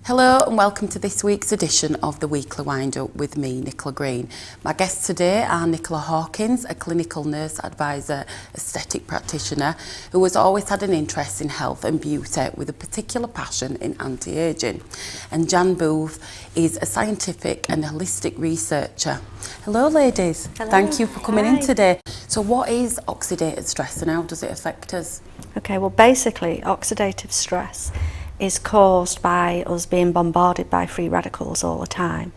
Hello and welcome to this week's edition of the Weekly Wind-Up with me, Nicola Green. My guests today are Nicola Hawkins, a clinical nurse advisor, aesthetic practitioner who has always had an interest in health and beauty with a particular passion in anti-ageing. And Jan Booth is a scientific and holistic researcher. Hello ladies. Hello. Thank you for coming in Hi. today. So what is oxidative stress and how does it affect us? Okay, well basically oxidative stress is caused by us being bombarded by free radicals all the time.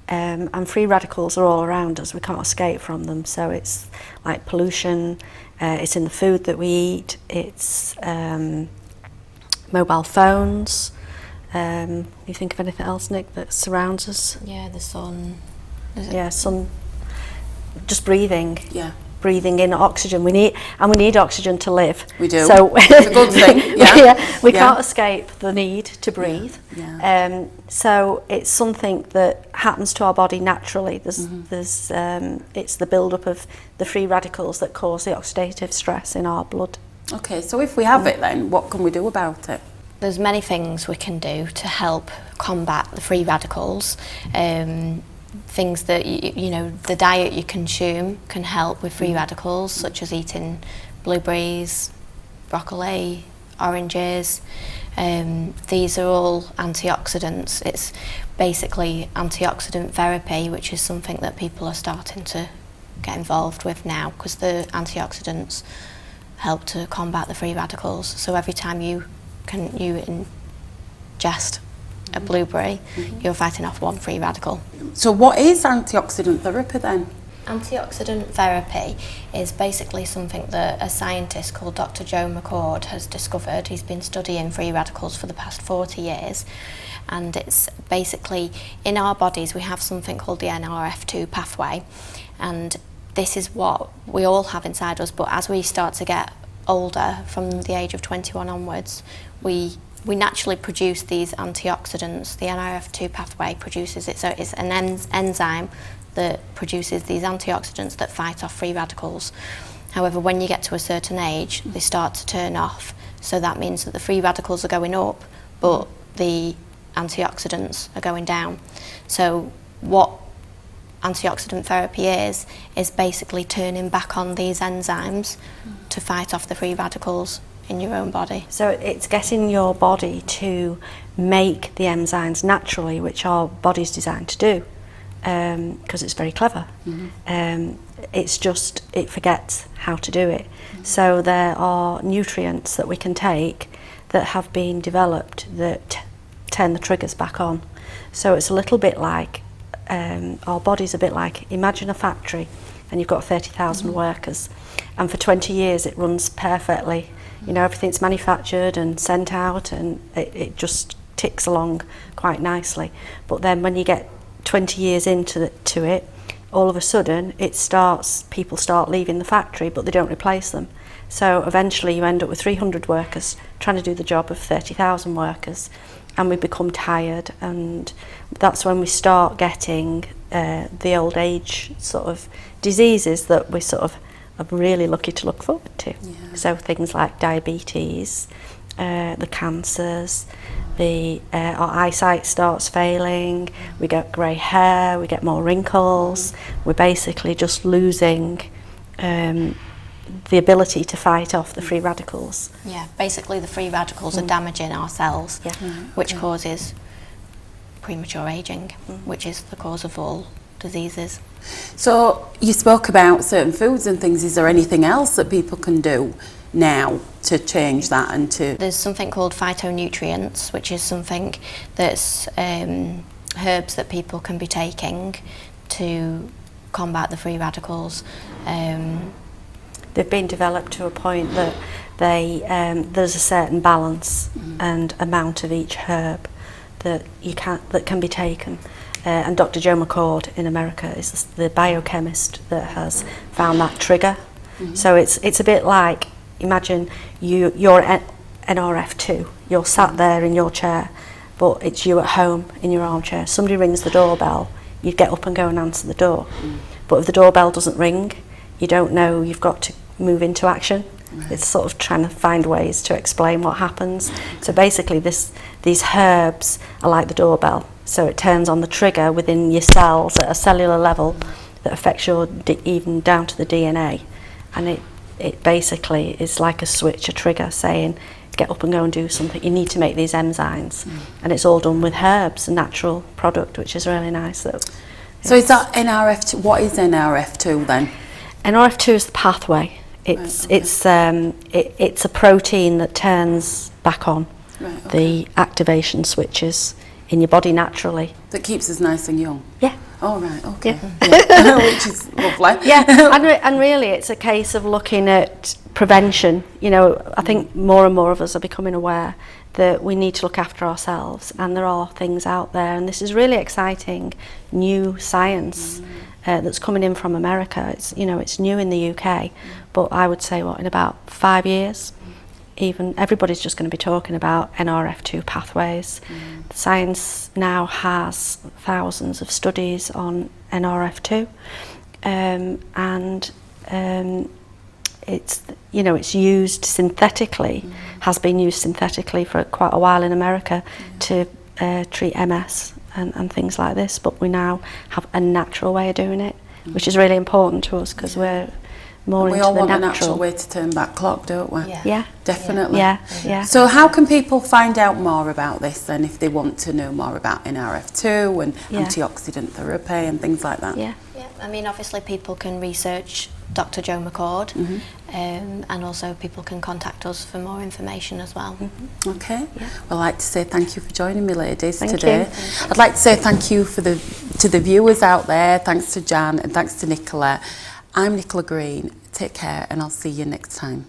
And free radicals are all around us, we can't escape from them. So it's like pollution, it's in the food that we eat, it's mobile phones. You think of anything else, Nick, that surrounds us? Yeah, the sun. Yeah, sun, just breathing. Yeah. Breathing in oxygen. We need oxygen to live. We do. So It's a good thing. Yeah. we can't escape the need to breathe. Yeah. So it's something that happens to our body naturally. It's the build-up of the free radicals that cause the oxidative stress in our blood. Okay, so if we have it then, what can we do about it? There's many things we can do to help combat the free radicals. Things that, you know, the diet you consume can help with free radicals, such as eating blueberries, broccoli, oranges. These are all antioxidants. It's basically antioxidant therapy, which is something that people are starting to get involved with now, because the antioxidants help to combat the free radicals. So every time you ingest a blueberry, you're fighting off one free radical. So what is antioxidant therapy then? Antioxidant therapy is basically something that a scientist called Dr. Joe McCord has discovered. He's been studying free radicals for the past 40 years, and it's basically in our bodies we have something called the NRF2 pathway, and this is what we all have inside us, but as we start to get older, from the age of 21 onwards, we naturally produce these antioxidants. The NRF2 pathway produces it, so it's an enzyme that produces these antioxidants that fight off free radicals. However, when you get to a certain age, they start to turn off, so that means that the free radicals are going up, but the antioxidants are going down. So what antioxidant therapy is basically turning back on these enzymes to fight off the free radicals in your own body. So it's getting your body to make the enzymes naturally, which our body's designed to do, because it's very clever. It's just, it forgets how to do it. So there are nutrients that we can take that have been developed that turn the triggers back on. So it's a little bit like, our body's a bit like, imagine a factory and you've got 30,000 workers, and for 20 years it runs perfectly. You know, everything's manufactured and sent out, and it just ticks along quite nicely. But then when you get 20 years into it, all of a sudden people start leaving the factory, but they don't replace them. So eventually you end up with 300 workers trying to do the job of 30,000 workers, and we become tired, and that's when we start getting the old age sort of diseases that we sort of are really lucky to look forward to. Yeah. So things like diabetes, the cancers, our eyesight starts failing, we get grey hair, we get more wrinkles, we're basically just losing the ability to fight off the free radicals. Yeah, basically the free radicals are damaging our cells, which causes premature aging, which is the cause of all diseases. So you spoke about certain foods and things. Is there anything else that people can do now to change that and to... There's something called phytonutrients, which is something that's herbs that people can be taking to combat the free radicals. They've been developed to a point that there's a certain balance and amount of each herb that can be taken. And Dr. Joe McCord in America is the biochemist that has found that trigger. So it's a bit like, imagine you're NRF2, you're sat there in your chair, but it's you at home in your armchair. Somebody rings the doorbell, you get up and go and answer the door. But if the doorbell doesn't ring, you don't know you've got to move into action. It's sort of trying to find ways to explain what happens. So basically this these herbs are like the doorbell. So it turns on the trigger within your cells at a cellular level that affects your even down to the DNA, and it basically is like a switch, a trigger saying get up and go and do something. You need to make these enzymes, and it's all done with herbs, a natural product, which is really nice. So is that NRF2? What is NRF2 then? NRF2 is the pathway. It's a protein that turns back on the activation switches in your body naturally. That keeps us nice and young? Yeah. Oh, right, okay. Yeah. Which is lovely. Yeah, and really it's a case of looking at prevention. You know, I think more and more of us are becoming aware that we need to look after ourselves, and there are things out there, and this is really exciting new science that's coming in from America. It's, you know, it's new in the UK, but I would say in about 5 years, even everybody's just going to be talking about NRF2 pathways. Science now has thousands of studies on NRF2, and it's, you know, it's used synthetically, has been used synthetically for quite a while in America to treat MS and things like this, but we now have a natural way of doing it, which is really important to us because we're more into the natural. We all want a natural way to turn back clock, don't we? Yeah. Definitely. Yeah. So how can people find out more about this then, if they want to know more about NRF2 and antioxidant therapy and things like that? Yeah. I mean, obviously people can research Dr. Joe McCord, and also people can contact us for more information as well. Okay. Well, I'd like to say thank you for joining me, ladies, Thank today. you. I'd like to say thank you to the viewers out there. Thanks to Jan and thanks to Nicola. I'm Nicola Green. Take care, and I'll see you next time.